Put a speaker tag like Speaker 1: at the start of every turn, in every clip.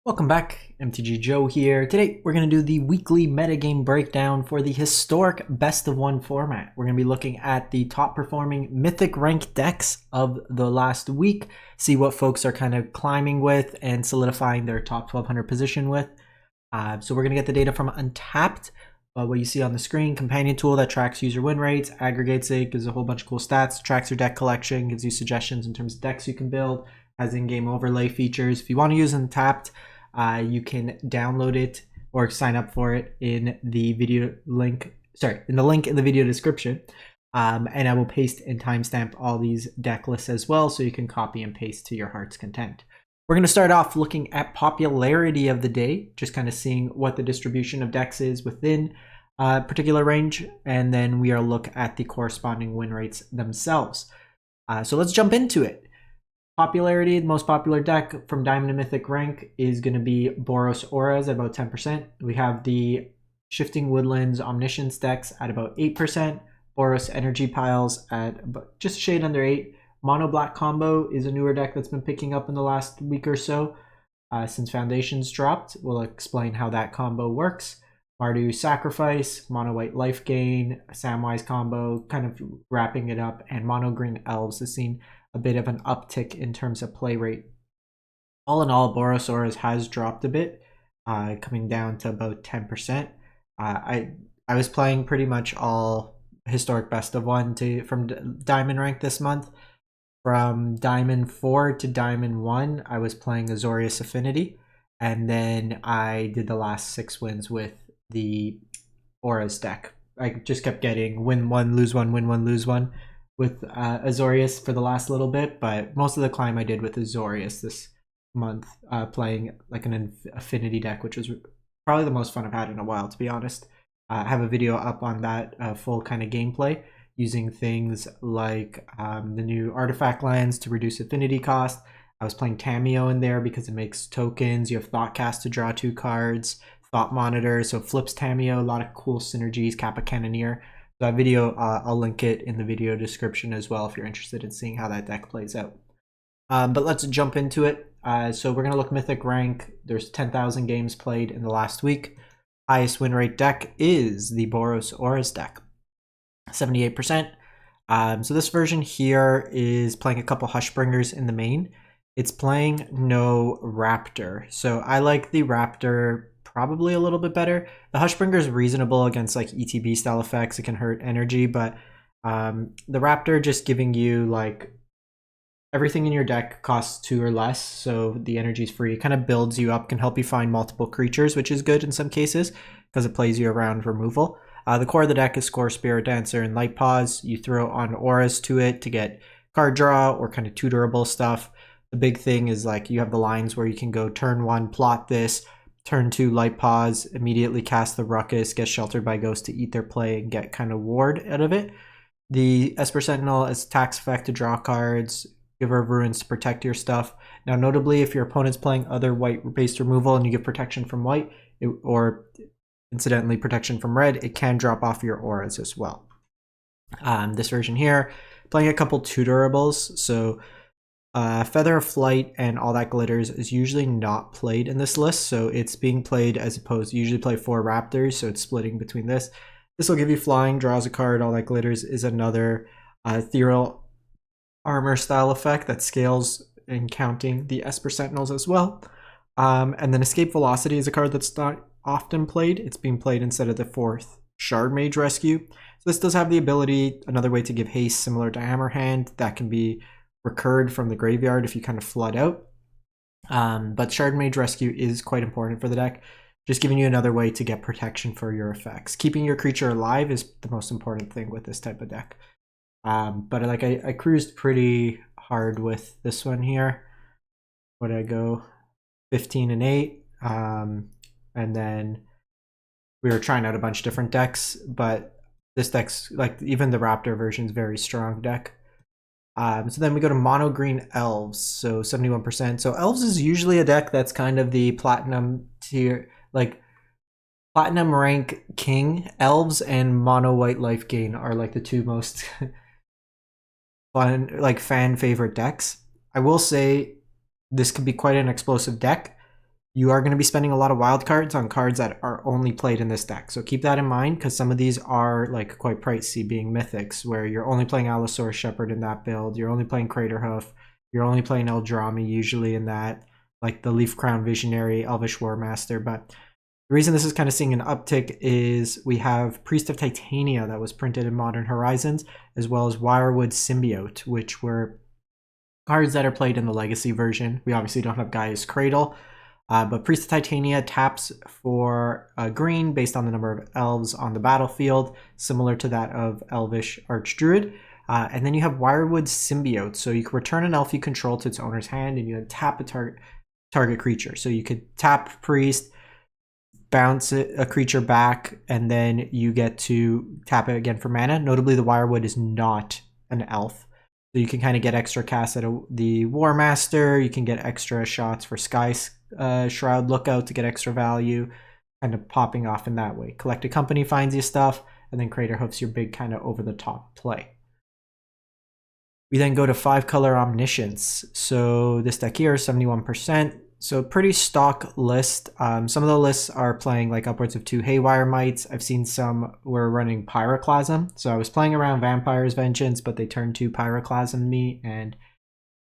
Speaker 1: Welcome back, MTG Joe here. Today we're going to do the weekly metagame breakdown for the historic best of one format. We're going to be looking at the top performing MYTHIC RANK decks of the last week, see what folks are kind of climbing with and solidifying their top 1200 position with. So we're going to get the data from Untapped. What you see on the screen, companion tool that tracks user win rates, aggregates it, gives a whole bunch of cool stats, tracks your deck collection, gives you suggestions in terms of decks you can build, has in-game overlay features. If you want to use Untapped, you can download it or sign up for it in the video link. In the link in the video description. And I will paste and timestamp all these deck lists as well, so you can copy and paste to your heart's content. We're going to start off looking at popularity of the day, just kind of seeing what the distribution of decks is within a particular range, and then we are look at the corresponding win rates themselves. So let's jump into it. Popularity, the most popular deck from Diamond to Mythic rank is going to be Boros Auras at about 10%. We have the Shifting Woodlands Omniscience decks at about 8%. Boros Energy piles at just a shade under 8%. Mono Black Combo is a newer deck that's been picking up in the last week or so since Foundations dropped. We'll explain how that combo works. Mardu Sacrifice, Mono White Life Gain, Samwise Combo, kind of wrapping it up, and Mono Green Elves has seen a bit of an uptick in terms of play rate. All in all, Boros Auras has dropped a bit, coming down to about 10%. I was playing pretty much all historic best of one from Diamond rank this month. From Diamond 4 to Diamond 1, I was playing Azorius Affinity, and then I did the last 6 wins with the Auras deck. I just kept getting win 1, lose 1, win 1, lose 1 with Azorius for the last little bit, but most of the climb I did with Azorius this month, playing like an Affinity deck, which was probably the most fun I've had in a while, to be honest. I have a video up on that full kind of gameplay, using things like the new artifact lands to reduce affinity cost. I was playing Tamiyo in there because it makes tokens. You have Thoughtcast to draw 2 cards, Thought Monitor, so flips Tamiyo, a lot of cool synergies, Kappa Cannoneer. That video, I'll link it in the video description as well if you're interested in seeing how that deck plays out. But let's jump into it. So we're going to look Mythic rank. There's 10,000 games played in the last week. Highest win rate deck is the Boros Auras deck, 78%. So this version here is playing a couple Hushbringers in the main. It's playing no Raptor. So I like the Raptor probably a little bit better. The Hushbringer is reasonable against like ETB style effects. It can hurt energy, but the Raptor just giving you like everything in your deck costs 2 or less, so the energy is free. It kind of builds you up, can help you find multiple creatures, which is good in some cases because it plays you around removal. The core of the deck is Score, Spirit Dancer, and Light Pause. You throw on Auras to it to get card draw or kind of tutorable stuff. The big thing is like you have the lines where you can go turn 1, plot this, turn 2, Light Pause, immediately cast the Ruckus, get Sheltered by Ghost to eat their play and get kind of ward out of it. The Esper Sentinel is tax effect to draw cards, Giver of Ruins to protect your stuff. Now notably, if your opponent's playing other white-based removal and you give protection from white, or incidentally protection from red, it can drop off your auras as well. This version here, playing a couple tutораbles, so Feather of Flight and All That Glitters is usually not played in this list, so it's being played as opposed to usually play 4 Raptors, so it's splitting between this. This will give you flying, draws a card. All That Glitters is another ethereal armor style effect that scales in counting the Esper Sentinels as well. And then Escape Velocity is a card that's not often played. It's being played instead of the 4th Shard Mage Rescue. So this does have the ability, another way to give haste similar to Hammerhand, that can be recurred from the graveyard if you kind of flood out. But Shard Mage Rescue is quite important for the deck, just giving you another way to get protection for your effects. Keeping your creature alive is the most important thing with this type of deck. But like I cruised pretty hard with this one here. What did I go? 15 and 8. And then we were trying out a bunch of different decks, but this deck's like even the Raptor version is very strong deck. So then we go to Mono Green Elves, so 71%. So Elves is usually a deck that's kind of the platinum tier, like platinum rank king. Elves and Mono White Life Gain are like the 2 most fun, like fan favorite decks. I will say this could be quite an explosive deck. you are going to be spending a lot of wild cards on cards that are only played in this deck. So keep that in mind, because some of these are like quite pricey, being mythics, where you're only playing Allosaurus Shepherd in that build, you're only playing Craterhoof, you're only playing Eldrazi usually in that, like the Leaf Crown Visionary, Elvish War Master. But the reason this is kind of seeing an uptick is we have Priest of Titania that was printed in Modern Horizons, as well as Wirewood Symbiote, which were cards that are played in the Legacy version. We obviously don't have Gaia's Cradle, but Priest of Titania taps for green based on the number of elves on the battlefield, similar to that of Elvish Archdruid. And then you have Wirewood Symbiote, so you can return an elf you control to its owner's hand, and you can tap a target creature. So you could tap Priest, bounce a creature back, and then you get to tap it again for mana. Notably, the Wirewood is not an elf. So you can kind of get extra casts at the War Master. You can get extra shots for Sky Shroud Lookout to get extra value, kind of popping off in that way. Collected Company finds you stuff, and then Craterhoof's your big kind of over-the-top play. We then go to 5-color Omniscience. So this deck here is 71%. So pretty stock list. Some of the lists are playing like upwards of 2 Haywire Mites. I've seen some were running Pyroclasm. So I was playing around Vampire's Vengeance, but they turned to Pyroclasm me, and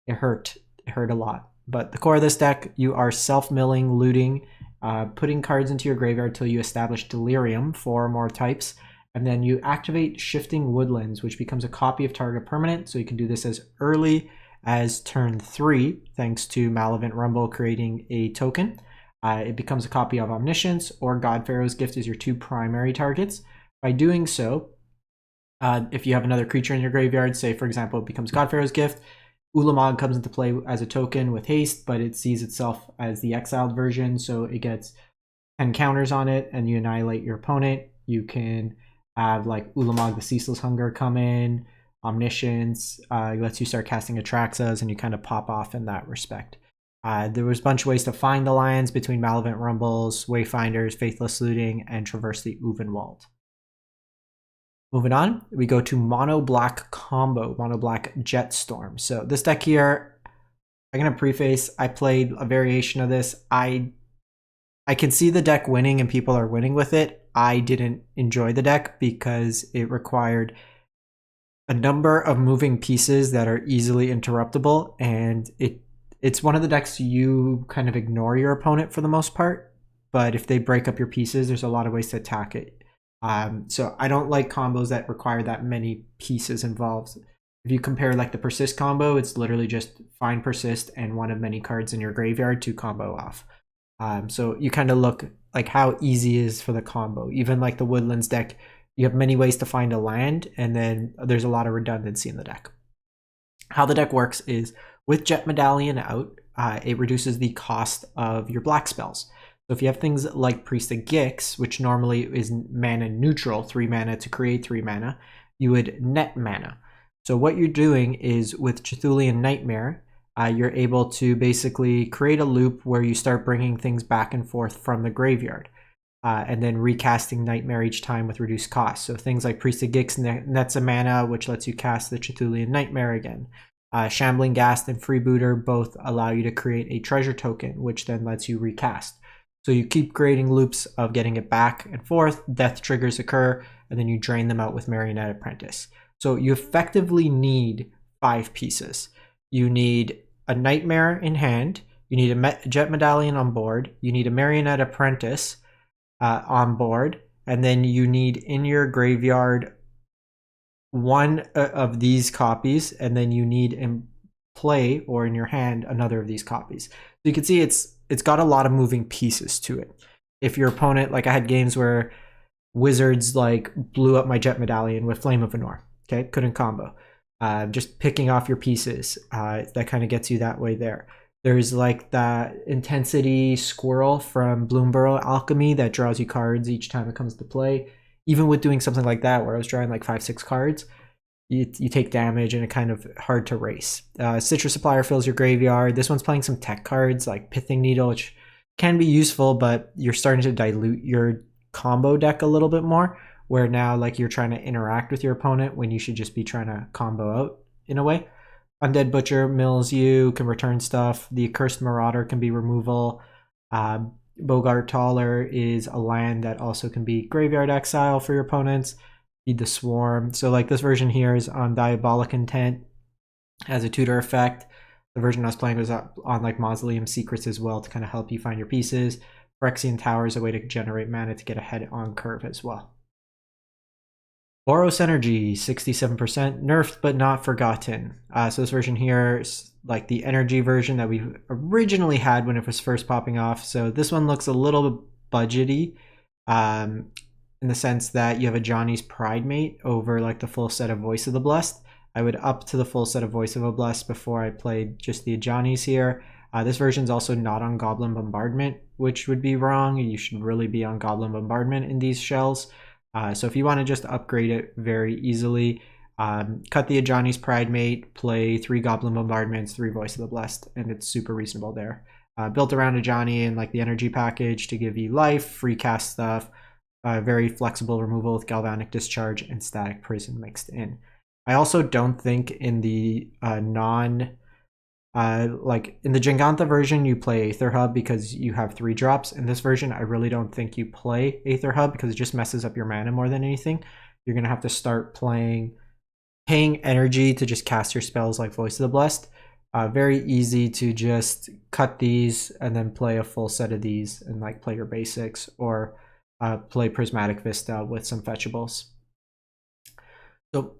Speaker 1: it hurt. It hurt a lot. But the core of this deck, you are self-milling, looting, putting cards into your graveyard till you establish Delirium, 4 or more types. And then you activate Shifting Woodlands, which becomes a copy of target permanent. So you can do this as early as turn 3, thanks to Malevolent Rumble creating a token. It becomes a copy of Omniscience, or God Pharaoh's Gift is your 2 primary targets. By doing so, if you have another creature in your graveyard, say for example it becomes God Pharaoh's Gift, Ulamog comes into play as a token with haste, but it sees itself as the exiled version, so it gets 10 counters on it, and you annihilate your opponent. You can have like Ulamog the Ceaseless Hunger come in, Omniscience, lets you start casting Atraxas, and you kind of pop off in that respect. There was a bunch of ways to find the lands between Malevolent Rumbles, Wayfinders, Faithless Looting, and traverse the Uvenwald. Moving on, we go to Mono Black Combo, Mono Black Jetstorm. So this deck here, I'm going to preface, I played a variation of this. I can see the deck winning and people are winning with it. I didn't enjoy the deck because it required a number of moving pieces that are easily interruptible, and it's one of the decks you kind of ignore your opponent for the most part, but if they break up your pieces, there's a lot of ways to attack it. So I don't like combos that require that many pieces involved. If you compare like the Persist combo, it's literally just find Persist and one of many cards in your graveyard to combo off. So you kind of look like how easy it is for the combo. Even like the Woodlands deck, you have many ways to find a land, and then there's a lot of redundancy in the deck. How the deck works is with Jet Medallion out, it reduces the cost of your black spells. So if you have things like Priest of Gix, which normally is mana neutral, 3 mana to create 3 mana, you would net mana. So what you're doing is with Cthulhian Nightmare, you're able to basically create a loop where you start bringing things back and forth from the graveyard, and then recasting Nightmare each time with reduced cost. So things like Priest of Gix nets a mana, which lets you cast the Cthulhian Nightmare again. Shambling Ghast and Freebooter both allow you to create a treasure token, which then lets you recast. So you keep creating loops of getting it back and forth, death triggers occur, and then you drain them out with Marionette Apprentice. So you effectively need 5 pieces. You need a Nightmare in hand, you need a Jet Medallion on board, you need a Marionette Apprentice on board, and then you need in your graveyard one of these copies, and then you need in play or in your hand another of these copies. So you can see it's got a lot of moving pieces to it. If your opponent, like I had games where Wizards like blew up my Jet Medallion with Flame of Anor, okay, couldn't combo. Just picking off your pieces, that kind of gets you that way there. There's like that Intensity Squirrel from Bloomburrow Alchemy that draws you cards each time it comes to play. Even with doing something like that, where I was drawing like 5-6 cards, you take damage and it's kind of hard to race. Citrus Supplier fills your graveyard. This one's playing some tech cards like Pithing Needle, which can be useful, but you're starting to dilute your combo deck a little bit more, where now like you're trying to interact with your opponent when you should just be trying to combo out in a way. Undead Butcher mills you, can return stuff. The Accursed Marauder can be removal. Bogart Taller is a land that also can be graveyard exile for your opponents. Feed the Swarm. So like this version here is on Diabolic Intent as a tutor effect. The version I was playing was on like Mausoleum Secrets as well to kind of help you find your pieces. Phyrexian Tower is a way to generate mana to get ahead on curve as well. Boros Energy, 67%, nerfed but not forgotten. So this version here is like the energy version that we originally had when it was first popping off. So this one looks a little budgety in the sense that you have a Johnny's Pride Mate over like the full set of Voice of the Blessed. I would up to the full set of Voice of the Blessed before I played just the Johnny's here. This version is also not on Goblin Bombardment, which would be wrong. You should really be on Goblin Bombardment in these shells. So if you want to just upgrade it very easily, cut the Ajani's Pride Mate, play 3 Goblin Bombardments, 3 Voice of the Blessed, and it's super reasonable there. Built around Ajani and like the energy package to give you life, free cast stuff, very flexible removal with Galvanic Discharge and Static Prison mixed in. I also don't think in the like in the Jingantha version you play Aether Hub because you have 3 drops. In this version I really don't think you play Aether Hub because it just messes up your mana more than anything. You're gonna have to start paying energy to just cast your spells like Voice of the Blessed. Very easy to just cut these and then play a full set of these and like play your basics or play Prismatic Vista with some fetchables. So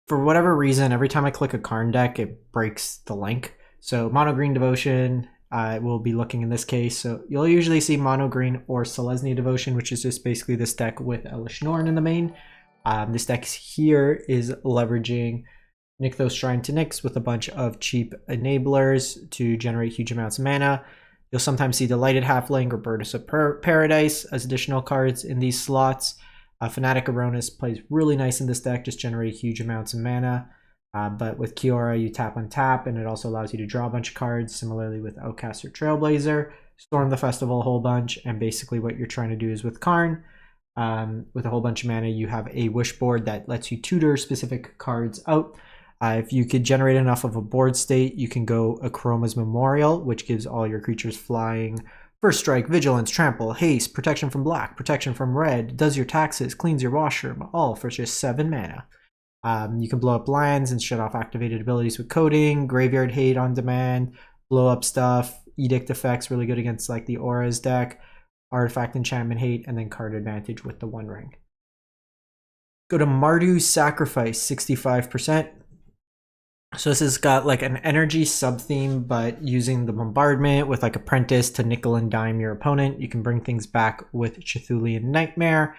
Speaker 1: for whatever reason, every time I click a Karn deck, it breaks the link. So Mono Green Devotion will be looking in this case. So you'll usually see Mono Green or Selesnya Devotion, which is just basically this deck with Elish Norn in the main. This deck here is leveraging Nykthos Shrine to Nyx with a bunch of cheap enablers to generate huge amounts of mana. You'll sometimes see Delighted Halfling or Bird of Paradise as additional cards in these slots. Fanatic Aronis plays really nice in this deck, just generate huge amounts of mana. But with Kiora, you tap on tap, and it also allows you to draw a bunch of cards, similarly with Outcast or Trailblazer, Storm the Festival a whole bunch, and basically what you're trying to do is with Karn, with a whole bunch of mana, you have a wish board that lets you tutor specific cards out. If you could generate enough of a board state, you can go Akroma's Memorial, which gives all your creatures flying, First Strike, Vigilance, Trample, Haste, Protection from Black, Protection from Red, does your taxes, cleans your washroom, all for just 7 mana. You can blow up lands and shut off activated abilities with Coding, Graveyard Hate on demand, blow up stuff, Edict effects, really good against like the Auras deck, Artifact Enchantment Hate, and then card advantage with the One Ring. Go to Mardu Sacrifice, 65%. So this has got like an energy sub-theme, but using the bombardment with like Apprentice to nickel and dime your opponent. You can bring things back with Cthulhian Nightmare.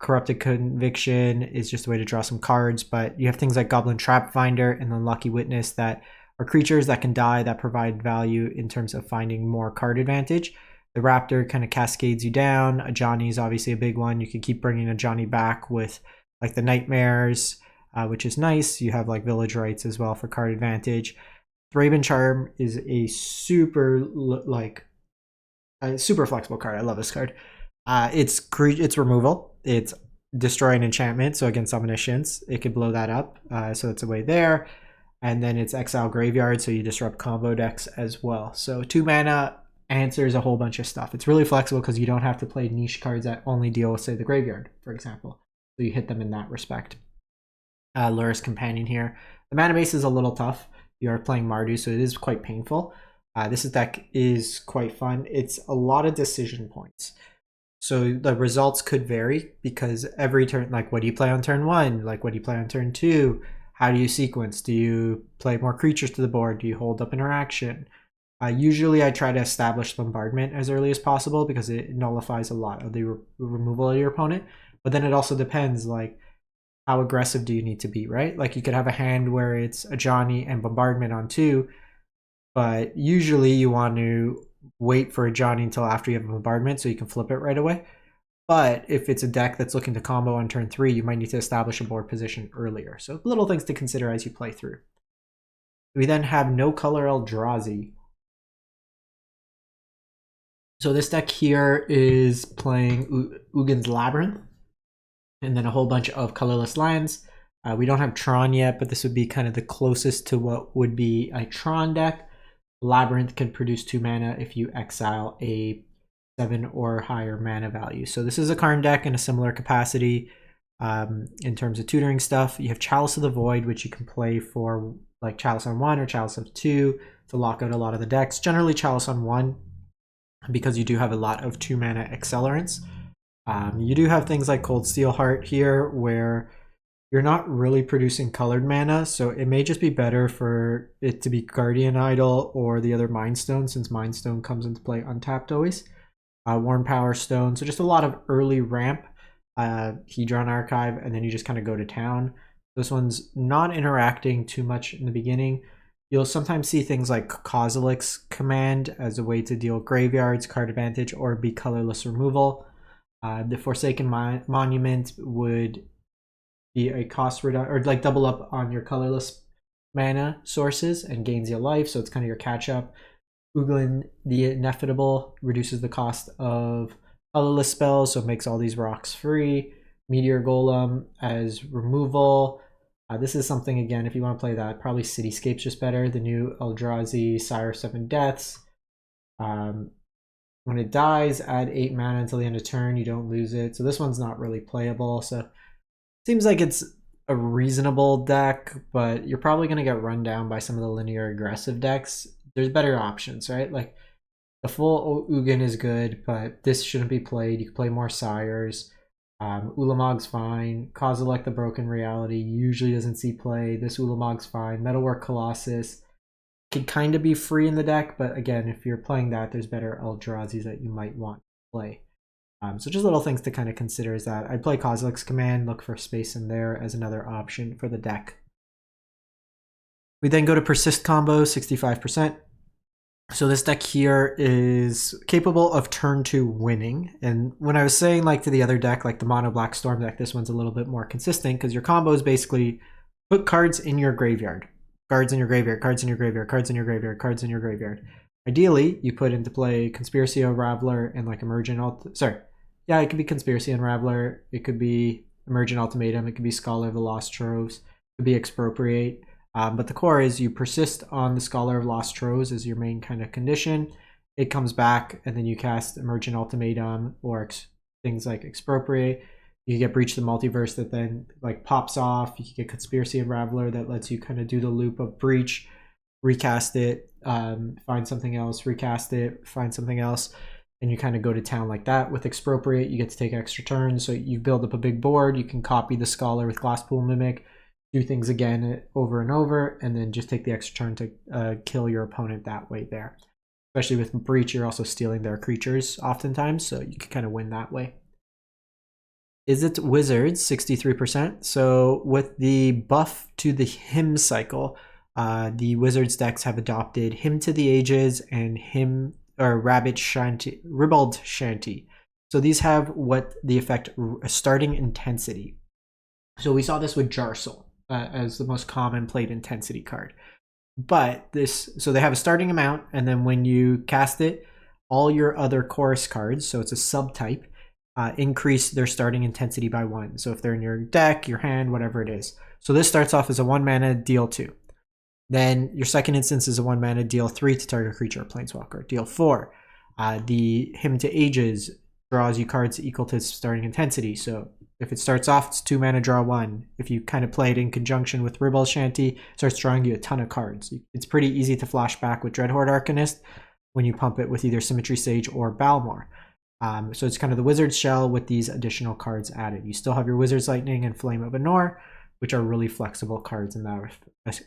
Speaker 1: Corrupted Conviction is just a way to draw some cards, but you have things like Goblin Trap Finder and Unlucky Witness that are creatures that can die that provide value in terms of finding more card advantage. The Raptor kind of cascades you down. Ajani is obviously a big one. You can keep bringing Ajani back with like the Nightmares, which is nice. You have like Village Rites as well for card advantage. Thraben Charm is a super flexible card. I love this card. It's removal. It's destroy an enchantment, so against Omniscience, it could blow that up. So it's a way there. And then it's exile graveyard, so you disrupt combo decks as well. So 2 mana answers a whole bunch of stuff. It's really flexible because you don't have to play niche cards that only deal with, say, the graveyard, for example. So you hit them in that respect. Lurrus Companion here. The mana base is a little tough. You are playing Mardu, so it is quite painful. This deck is quite fun. It's a lot of decision points. So the results could vary because every turn, like what do you play on turn 1? Like what do you play on turn 2? How do you sequence? Do you play more creatures to the board? Do you hold up interaction? Usually I try to establish bombardment as early as possible because it nullifies a lot of the removal of your opponent. But then it also depends, like how aggressive do you need to be, right? Like you could have a hand where it's Ajani and bombardment on 2, but usually you want to wait for Ajani until after you have a bombardment so you can flip it right away. But if it's a deck that's looking to combo on turn 3, you might need to establish a board position earlier. So little things to consider as you play through. We then have No Color Eldrazi. So this deck here is playing Ugin's Labyrinth and then a whole bunch of colorless lands. We don't have Tron yet, but this would be kind of the closest to what would be a Tron deck. Labyrinth can produce 2 mana if you exile a 7 or higher mana value. So this is a Karn deck in a similar capacity in terms of tutoring stuff. You have Chalice of the Void, which you can play for like Chalice on 1 or Chalice of 2 to lock out a lot of the decks. Generally Chalice on 1 because you do have a lot of 2 mana accelerants. You do have things like Cold Steel Heart here where you're not really producing colored mana, so it may just be better for it to be Guardian Idol or the other Mind Stone, since Mind Stone comes into play untapped always. Worn Power Stone, so just a lot of early ramp, Hedron Archive, and then you just kind of go to town. This one's not interacting too much in the beginning. You'll sometimes see things like Kozilek's Command as a way to deal graveyards, card advantage, or be colorless removal. The Forsaken Monument would be a cost reduction, or like double up on your colorless mana sources and gains you life, so it's kind of your catch up. Ugin the Ineffable reduces the cost of colorless spells, so it makes all these rocks free. Meteor Golem as removal. This is something, again, if you want to play that, probably Cityscape's just better. The new Eldrazi Sire of 7 Deaths. When it dies, add 8 mana until the end of turn. You don't lose it. So this one's not really playable. So seems like it's a reasonable deck, but you're probably going to get run down by some of the linear aggressive decks. There's better options, right? Like the full Ugin is good, but this shouldn't be played. You can play more Sires. Ulamog's fine. Kozilek the Broken Reality usually doesn't see play. This Ulamog's fine. Metalwork Colossus can kind of be free in the deck, but again, if you're playing that, there's better Eldrazi's that you might want to play. So just little things to kind of consider is that I'd play Kozilek's Command, look for space in there as another option for the deck. We then go to Persist Combo, 65%. So this deck here is capable of turn 2 winning. And when I was saying like to the other deck, like the Mono Black Storm deck, this one's a little bit more consistent because your combo is basically put cards in your graveyard. Cards in your graveyard, cards in your graveyard, cards in your graveyard, cards in your graveyard. Ideally, you put into play Conspiracy Unraveler and like it could be Conspiracy Unraveler, it could be Emergent Ultimatum, it could be Scholar of the Lost Troves, it could be Expropriate. But the core is you persist on the Scholar of Lost Troves as your main kind of condition. It comes back, and then you cast Emergent Ultimatum or things like Expropriate. You get Breach the Multiverse that then like pops off. You can get Conspiracy Unraveler that lets you kind of do the loop of Breach, recast it, find something else, recast it, find something else, and you kind of go to town like that. With Expropriate, you get to take extra turns, so you build up a big board. You can copy the Scholar with Glasspool Mimic, do things again over and over, and then just take the extra turn to kill your opponent that way there. Especially with Breach, you're also stealing their creatures oftentimes, so you can kind of win that way. Izzet Wizards, 63%. So with the buff to the Hymn cycle, the Wizards decks have adopted Hymn to the Ages and Ribald Shanty. So these have what the effect starting intensity. So we saw this with Jarsoul as the most common played intensity card. But so they have a starting amount, and then when you cast it, all your other chorus cards, so it's a subtype, increase their starting intensity by 1. So if they're in your deck, your hand, whatever it is. So this starts off as a 1 mana, deal 2. Then your second instance is a 1 mana, deal 3 to target creature or planeswalker. Deal 4. The Hymn to Ages draws you cards equal to its starting intensity. So if it starts off, it's 2 mana, draw 1. If you kind of play it in conjunction with Ribald Shanty, it starts drawing you a ton of cards. It's pretty easy to flash back with Dreadhorde Arcanist when you pump it with either Symmetry Sage or Balmor. So it's kind of the Wizard's shell with these additional cards added. You still have your Wizard's Lightning and Flame of Anor, which are really flexible cards in that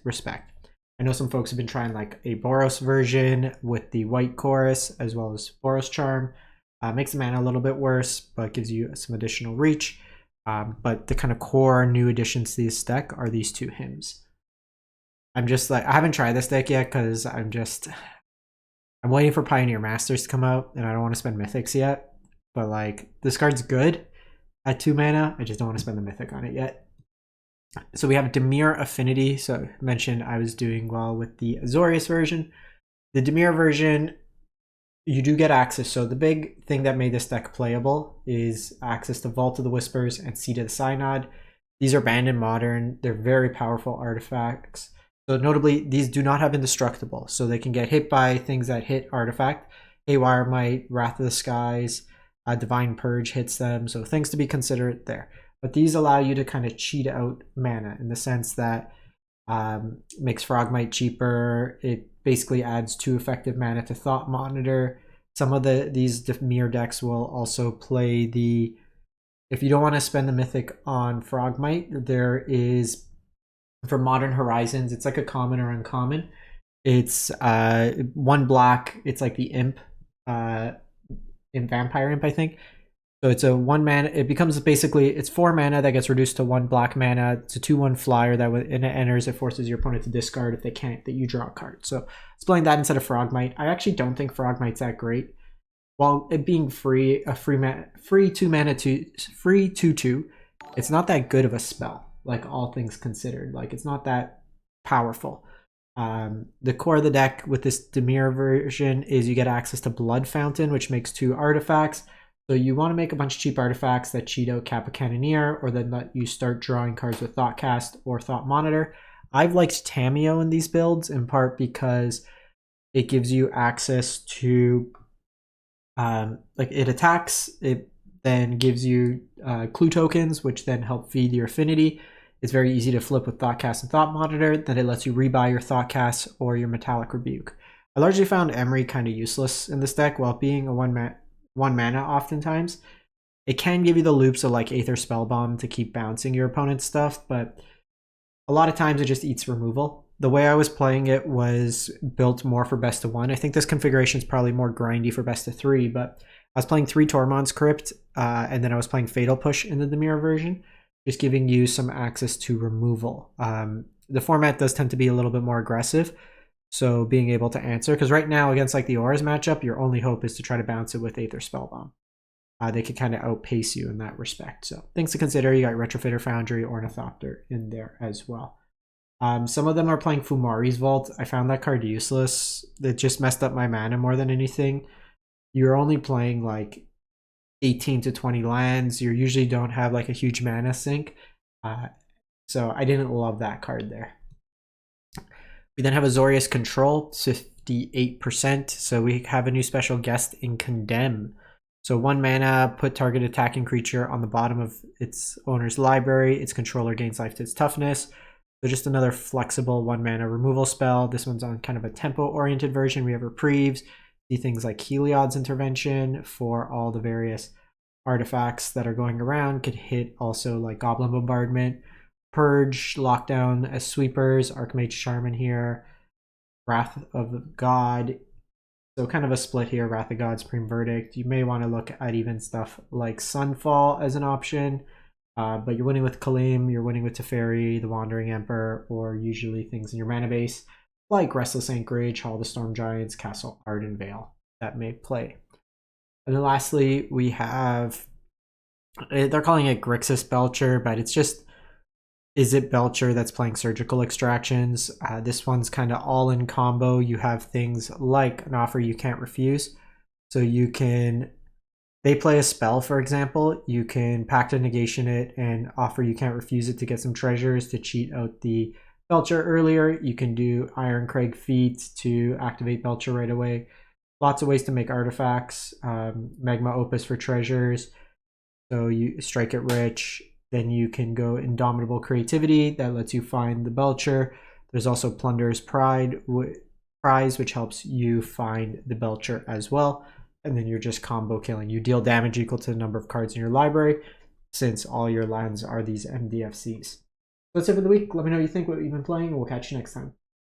Speaker 1: respect. I know some folks have been trying like a Boros version with the white chorus as well as Boros Charm. Makes the mana a little bit worse, but gives you some additional reach. But the kind of core new additions to this deck are these 2 hymns. I'm just like, I haven't tried this deck yet because I'm waiting for Pioneer Masters to come out, and I don't want to spend Mythics yet. But like, this card's good at 2 mana. I just don't want to spend the Mythic on it yet. So we have Dimir Affinity. So I mentioned I was doing well with the Azorius version. The Dimir version, you do get access. So the big thing that made this deck playable is access to Vault of the Whispers and Seed of the Synod. These are banned in Modern. They're very powerful artifacts. So notably, these do not have Indestructible. So they can get hit by things that hit Artifact. Haywire Might, Wrath of the Skies, Divine Purge hits them, so things to be considered there. But these allow you to kind of cheat out mana in the sense that makes Frogmite cheaper. It basically adds 2 effective mana to Thought Monitor. Some of these Dimir decks will also play the, if you don't want to spend the Mythic on Frogmite, there is, for Modern Horizons, it's like a common or uncommon. It's 1 black, it's like the Imp, in Vampire Imp, I think. So it's a 1 mana, it becomes basically, it's 4 mana that gets reduced to 1 black mana. It's a 2/1 flyer that when it enters, it forces your opponent to discard. If they can't, that you draw a card. So it's playing that instead of Frogmite. I actually don't think Frogmite's that great. While it being free, a free 2/2, it's not that good of a spell, like all things considered. Like it's not that powerful. The core of the deck with this Dimir version is you get access to Blood Fountain, which makes 2 artifacts. So you want to make a bunch of cheap artifacts that cheat out Kappa Cannoneer, or then let you start drawing cards with Thoughtcast or Thought Monitor. I've liked Tamiyo in these builds in part because it gives you access to, like it attacks, it then gives you clue tokens, which then help feed your affinity. It's very easy to flip with Thoughtcast and Thought Monitor. Then it lets you rebuy your Thoughtcast or your Metallic Rebuke. I largely found Emery kind of useless in this deck, while being a one mana oftentimes. It can give you the loops of like Aether Spellbomb to keep bouncing your opponent's stuff, but a lot of times it just eats removal. The way I was playing it was built more for best of 1. I think this configuration is probably more grindy for best of 3, but I was playing 3 Tormod's Crypt, and then I was playing Fatal Push in the Dimir version, just giving you some access to removal. The format does tend to be a little bit more aggressive, so being able to answer, because right now against like the Auras matchup, your only hope is to try to bounce it with Aether Spellbomb. They could kind of outpace you in that respect. So things to consider, you got Retrofitter Foundry, Ornithopter in there as well. Some of them are playing Fumari's Vault. I found that card useless. It just messed up my mana more than anything. You're only playing like 18 to 20 lands. You usually don't have like a huge mana sink. So I didn't love that card there. We then have Azorius Control, 58%. So we have a new special guest in Condemn. So 1 mana, put target attacking creature on the bottom of its owner's library. Its controller gains life to its toughness. So just another flexible 1 mana removal spell. This one's on kind of a tempo-oriented version. We have Reprieves. See things like Heliod's Intervention for all the various artifacts that are going around. Could hit also like Goblin Bombardment, Purge, Lockdown as sweepers, Archmage Charm here, Wrath of the God. So kind of a split here, Wrath of God, Supreme Verdict. You may want to look at even stuff like Sunfall as an option, but you're winning with Kalim, you're winning with Teferi, the Wandering Emperor, or usually things in your mana base like Restless Anchorage, Hall of the Storm Giants, Castle Ardenvale that may play. And then lastly, we have, they're calling it Grixis Belcher, but it's just Izzet Belcher that's playing Surgical Extractions. This one's kind of all in combo. You have things like an Offer You Can't Refuse. So you can, they play a spell, for example, you can Pact of Negation it and Offer You Can't Refuse it to get some treasures to cheat out the Belcher earlier. You can do Ironcrag Feat to activate Belcher right away. Lots of ways to make artifacts. Magma Opus for treasures. So you strike it rich. Then you can go Indomitable Creativity. That lets you find the Belcher. There's also Plunderer's Prize, which helps you find the Belcher as well. And then you're just combo killing. You deal damage equal to the number of cards in your library, since all your lands are these MDFCs. That's it for the week. Let me know what you think, what you've been playing, and we'll catch you next time.